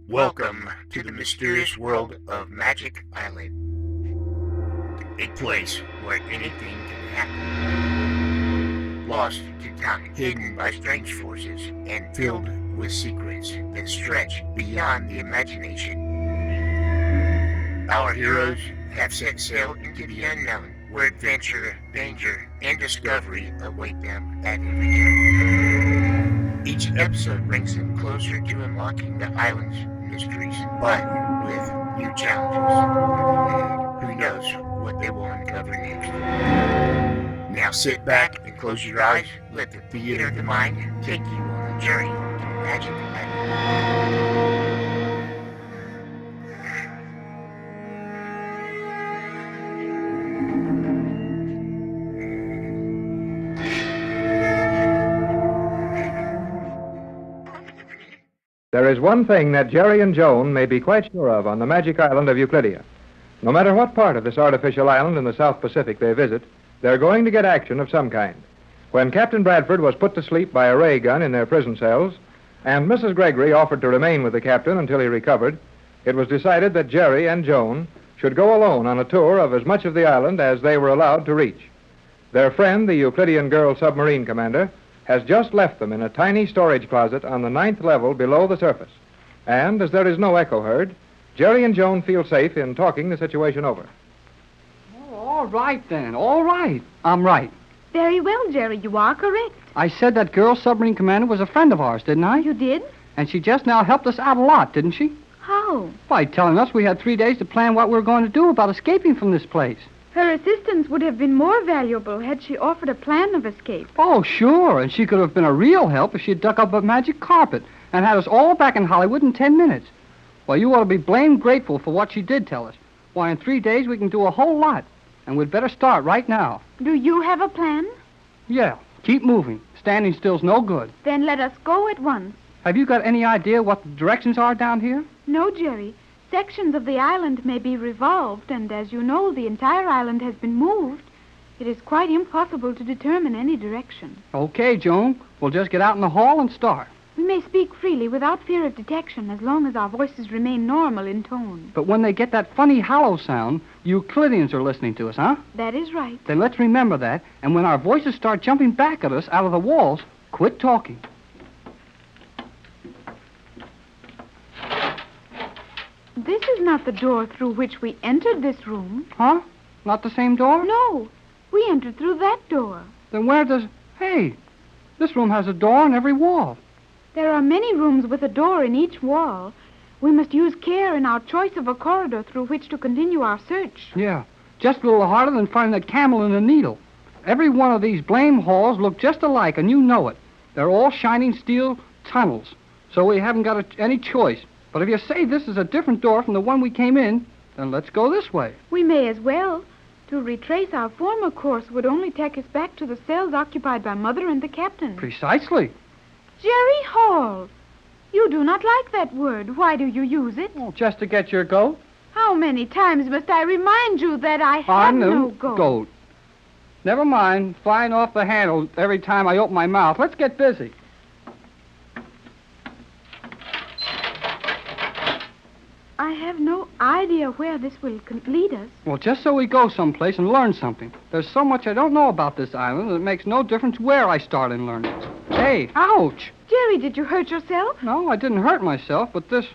Welcome to the mysterious world of Magic Island, a place where anything can happen. Lost to time, hidden by strange forces, and filled with secrets that stretch beyond the imagination. Our heroes have set sail into the unknown, where adventure, danger, and discovery await them at every turn. Each episode brings them closer to unlocking the island's mysteries, but with new challenges. Who knows what they will uncover next? Now sit back and close your eyes. Let the theater of the mind take you on a journey to Magic Island. There is one thing that Jerry and Joan may be quite sure of on the magic island of Euclidia. No matter what part of this artificial island in the South Pacific they visit, they're going to get action of some kind. When Captain Bradford was put to sleep by a ray gun in their prison cells, and Mrs. Gregory offered to remain with the captain until he recovered, it was decided that Jerry and Joan should go alone on a tour of as much of the island as they were allowed to reach. Their friend, the Euclidean girl submarine commander, has just left them in a tiny storage closet on the 9th level below the surface. And as there is no echo heard, Jerry and Joan feel safe in talking the situation over. Oh, all right, then. All right. I'm right. Very well, Jerry. You are correct. I said that girl submarine commander was a friend of ours, didn't I? You did? And she just now helped us out a lot, didn't she? How? By telling us we had 3 days to plan what we were going to do about escaping from this place. Her assistance would have been more valuable had she offered a plan of escape. Oh, sure. And she could have been a real help if she'd dug up a magic carpet and had us all back in Hollywood in 10 minutes. Well, you ought to be blamed grateful for what she did tell us. Why, in 3 days we can do a whole lot. And we'd better start right now. Do you have a plan? Yeah. Keep moving. Standing still's no good. Then let us go at once. Have you got any idea what the directions are down here? No, Jerry. Sections of the island may be revolved, and as you know, the entire island has been moved. It is quite impossible to determine any direction. Okay, Joan. We'll just get out in the hall and start. We may speak freely without fear of detection as long as our voices remain normal in tone. But when they get that funny hollow sound, Euclideans are listening to us, huh? That is right. Then let's remember that, and when our voices start jumping back at us out of the walls, quit talking. This is not the door through which we entered this room. Huh? Not the same door? No. We entered through that door. Then where does... Hey, this room has a door on every wall. There are many rooms with a door in each wall. We must use care in our choice of a corridor through which to continue our search. Yeah, just a little harder than finding a camel in a needle. Every one of these blame halls look just alike, and you know it. They're all shining steel tunnels, so we haven't got any choice. But if you say this is a different door from the one we came in, then let's go this way. We may as well. To retrace our former course would only take us back to the cells occupied by Mother and the Captain. Precisely. Jerry Hall! You do not like that word. Why do you use it? Well, just to get your goat. How many times must I remind you that I have no goat? Never mind, flying off the handle every time I open my mouth. Let's get busy. I have no idea where this will lead us. Well, just so we go someplace and learn something. There's so much I don't know about this island that it makes no difference where I start in learning. Hey, ouch! Jerry, did you hurt yourself? No, I didn't hurt myself, but this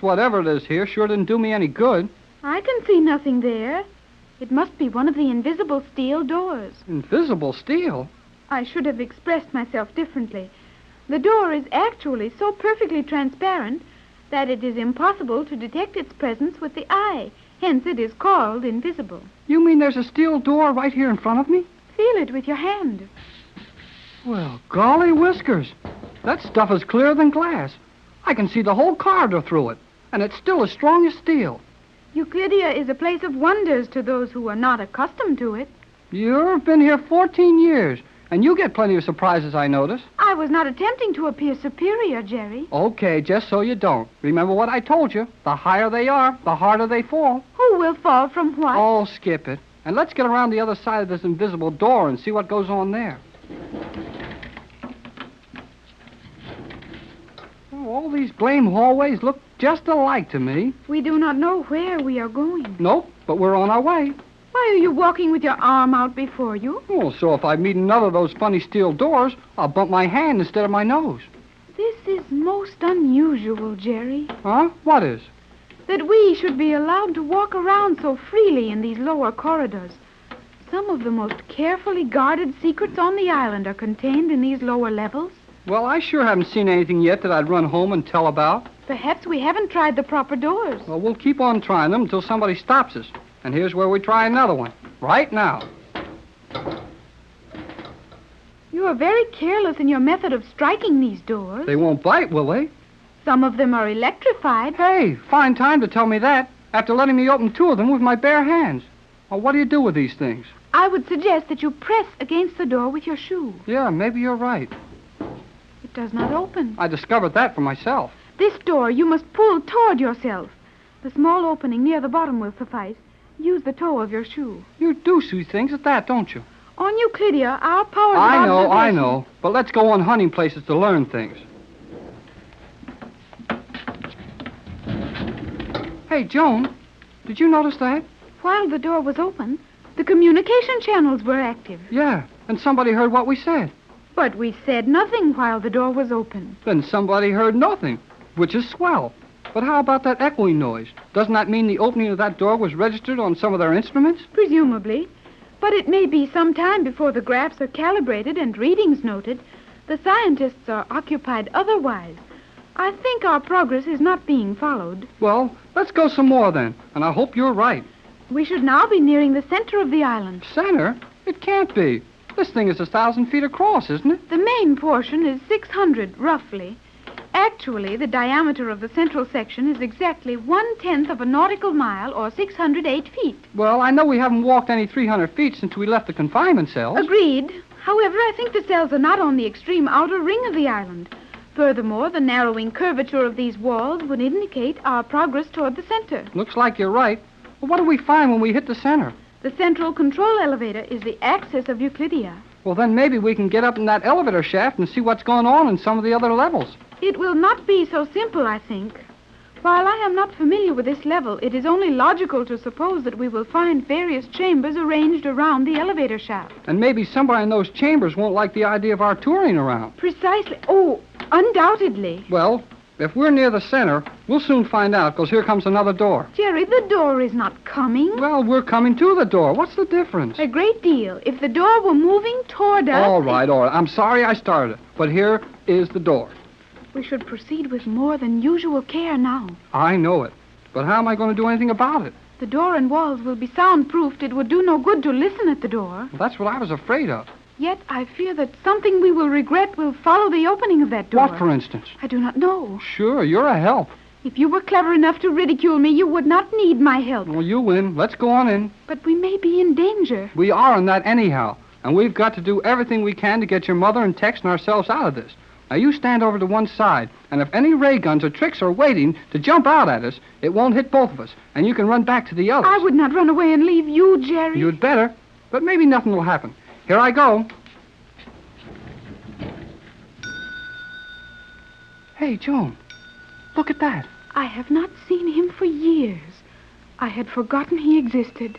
whatever it is here sure didn't do me any good. I can see nothing there. It must be one of the invisible steel doors. Invisible steel? I should have expressed myself differently. The door is actually so perfectly transparent that it is impossible to detect its presence with the eye. Hence, it is called invisible. You mean there's a steel door right here in front of me? Feel it with your hand. Well, golly whiskers. That stuff is clearer than glass. I can see the whole corridor through it, and it's still as strong as steel. Euclidia is a place of wonders to those who are not accustomed to it. You've been here 14 years, and you get plenty of surprises, I notice. I was not attempting to appear superior, Jerry. Okay, just so you don't. Remember what I told you. The higher they are, the harder they fall. Who will fall from what? Oh, skip it. And let's get around the other side of this invisible door and see what goes on there. All these blame hallways look just alike to me. We do not know where we are going. Nope, but we're on our way. Why are you walking with your arm out before you? Oh, so if I meet another of those funny steel doors, I'll bump my hand instead of my nose. This is most unusual, Jerry. Huh? What is? That we should be allowed to walk around so freely in these lower corridors. Some of the most carefully guarded secrets on the island are contained in these lower levels. Well, I sure haven't seen anything yet that I'd run home and tell about. Perhaps we haven't tried the proper doors. Well, we'll keep on trying them until somebody stops us. And here's where we try another one. Right now. You are very careless in your method of striking these doors. They won't bite, will they? Some of them are electrified. Hey, fine time to tell me that, after letting me open 2 of them with my bare hands. Well, what do you do with these things? I would suggest that you press against the door with your shoe. Yeah, maybe you're right. It does not open. I discovered that for myself. This door you must pull toward yourself. The small opening near the bottom will suffice. Use the toe of your shoe. You do see things at that, don't you? On Euclidia, our powers I of know. observation... But let's go on hunting places to learn things. Hey, Joan, did you notice that? While the door was open, the communication channels were active. Yeah, and somebody heard what we said. But we said nothing while the door was open. Then somebody heard nothing, which is swell. But how about that echoing noise? Doesn't that mean the opening of that door was registered on some of their instruments? Presumably. But it may be some time before the graphs are calibrated and readings noted. The scientists are occupied otherwise. I think our progress is not being followed. Well, let's go some more then, and I hope you're right. We should now be nearing the center of the island. Center? It can't be. This thing is 1,000 feet across, isn't it? The main portion is 600, roughly. Actually, the diameter of the central section is exactly 1/10 of a nautical mile, or 608 feet. Well, I know we haven't walked any 300 feet since we left the confinement cells. Agreed. However, I think the cells are not on the extreme outer ring of the island. Furthermore, the narrowing curvature of these walls would indicate our progress toward the center. Looks like you're right. But what do we find when we hit the center? The central control elevator is the axis of Euclidia. Well, then maybe we can get up in that elevator shaft and see what's going on in some of the other levels. It will not be so simple, I think. While I am not familiar with this level, it is only logical to suppose that we will find various chambers arranged around the elevator shaft. And maybe somebody in those chambers won't like the idea of our touring around. Precisely. Oh, undoubtedly. Well, if we're near the center, we'll soon find out, because here comes another door. Jerry, the door is not coming. Well, we're coming to the door. What's the difference? A great deal. If the door were moving toward us... All right. I'm sorry I started it, but here is the door. We should proceed with more than usual care now. I know it. But how am I going to do anything about it? The door and walls will be soundproofed. It would do no good to listen at the door. Well, that's what I was afraid of. Yet I fear that something we will regret will follow the opening of that door. What, for instance? I do not know. Sure, you're a help. If you were clever enough to ridicule me, you would not need my help. Well, you win. Let's go on in. But we may be in danger. We are in that anyhow. And we've got to do everything we can to get your mother and Tex and ourselves out of this. Now, you stand over to one side, and if any ray guns or tricks are waiting to jump out at us, it won't hit both of us, and you can run back to the others. I would not run away and leave you, Jerry. You'd better, but maybe nothing will happen. Here I go. Hey, Joan, look at that. I have not seen him for years. I had forgotten he existed.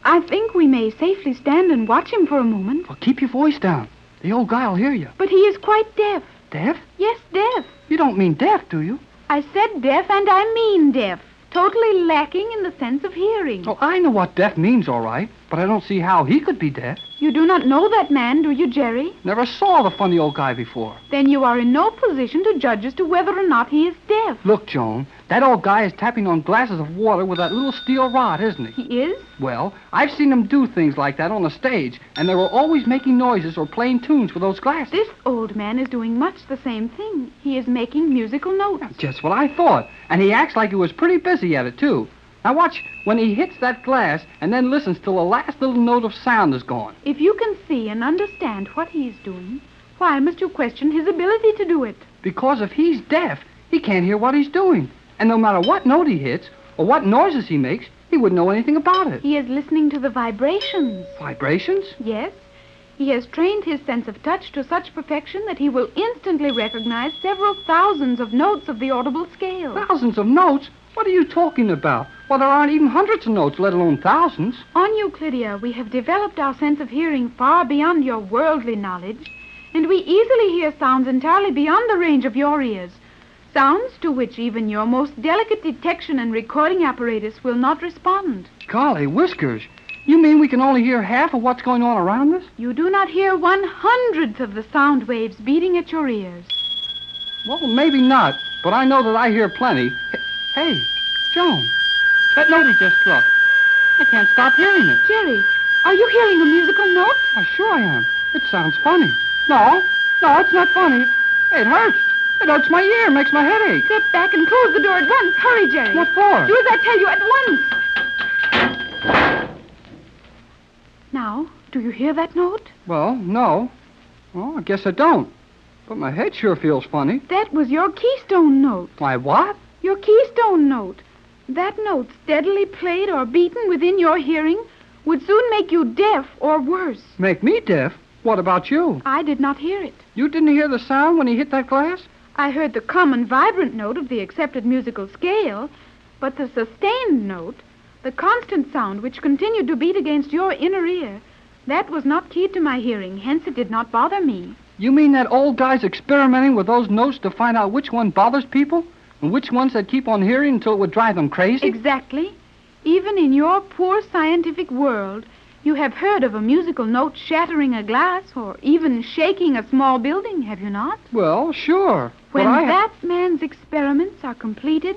I think we may safely stand and watch him for a moment. Well, keep your voice down. The old guy'll hear you. But he is quite deaf. Deaf? Yes, deaf. You don't mean deaf, do you? I said deaf, and I mean deaf. Totally lacking in the sense of hearing. Oh, I know what deaf means, all right, but I don't see how he could be deaf. You do not know that man, do you, Jerry? Never saw the funny old guy before. Then you are in no position to judge as to whether or not he is deaf. Look, Joan, that old guy is tapping on glasses of water with that little steel rod, isn't he? He is? Well, I've seen him do things like that on the stage, and they were always making noises or playing tunes with those glasses. This old man is doing much the same thing. He is making musical notes. Just what I thought. And he acts like he was pretty busy at it, too. Now watch when he hits that glass and then listens till the last little note of sound is gone. If you can see and understand what he's doing, why must you question his ability to do it? Because if he's deaf, he can't hear what he's doing. And no matter what note he hits or what noises he makes, he wouldn't know anything about it. He is listening to the vibrations. Vibrations? Yes. He has trained his sense of touch to such perfection that he will instantly recognize several thousands of notes of the audible scale. Thousands of notes? What are you talking about? Well, there aren't even hundreds of notes, let alone thousands. On Euclidia, we have developed our sense of hearing far beyond your worldly knowledge, and we easily hear sounds entirely beyond the range of your ears. Sounds to which even your most delicate detection and recording apparatus will not respond. Golly whiskers. You mean we can only hear half of what's going on around us? You do not hear 1/100th of the sound waves beating at your ears. Well, maybe not, but I know that I hear plenty. Hey, Joan, that note he just struck. I can't stop hearing it. Jerry, are you hearing a musical note? Why, sure I am. It sounds funny. No, it's not funny. It hurts. It hurts my ear, makes my head ache. Step back and close the door at once. Hurry, Jerry. What for? Do as I tell you at once. Now, do you hear that note? Well, no. Well, I guess I don't. But my head sure feels funny. That was your Keystone note. My what? Your Keystone note. That note, steadily played or beaten within your hearing, would soon make you deaf or worse. Make me deaf? What about you? I did not hear it. You didn't hear the sound when he hit that glass? I heard the common vibrant note of the accepted musical scale, but the sustained note, the constant sound which continued to beat against your inner ear, that was not keyed to my hearing, hence it did not bother me. You mean that old guy's experimenting with those notes to find out which one bothers people and which ones they'd keep on hearing until it would drive them crazy? Exactly. Even in your poor scientific world, you have heard of a musical note shattering a glass or even shaking a small building, have you not? Well, sure. When that man's experiments are completed,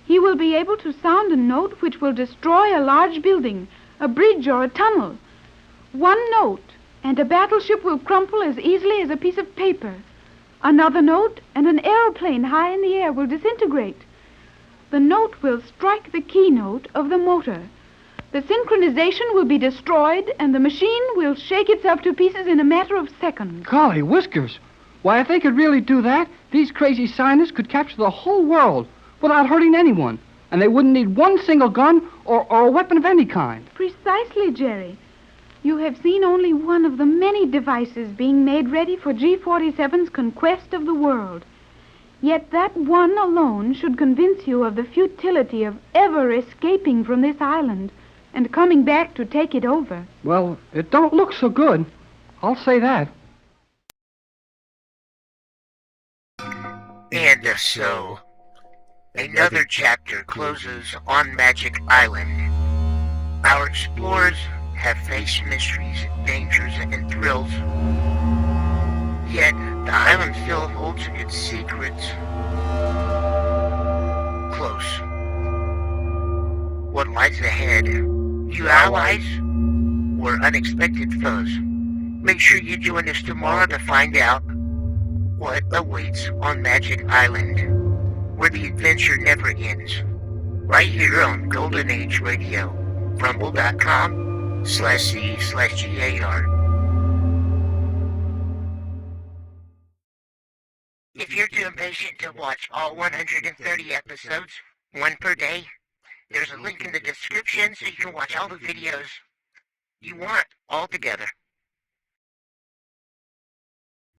he will be able to sound a note which will destroy a large building, a bridge or a tunnel. One note, and a battleship will crumple as easily as a piece of paper. Another note, and an aeroplane high in the air will disintegrate. The note will strike the keynote of the motor. The synchronization will be destroyed, and the machine will shake itself to pieces in a matter of seconds. Golly whiskers. Why, if they could really do that, these crazy scientists could capture the whole world without hurting anyone. And they wouldn't need one single gun or a weapon of any kind. Precisely, Jerry. You have seen only one of the many devices being made ready for G-47's conquest of the world. Yet that one alone should convince you of the futility of ever escaping from this island and coming back to take it over. Well, it don't look so good. I'll say that. And so, another chapter closes on Magic Island. Our explorers have faced mysteries, dangers, and thrills. Yet, the island still holds its secrets close. What lies ahead? New allies or unexpected foes? Make sure you join us tomorrow to find out what awaits on Magic Island, where the adventure never ends. Right here on Golden Age Radio, rumble.com/C/GAR. If you're too impatient to watch all 130 episodes, one per day, there's a link in the description so you can watch all the videos you want all together.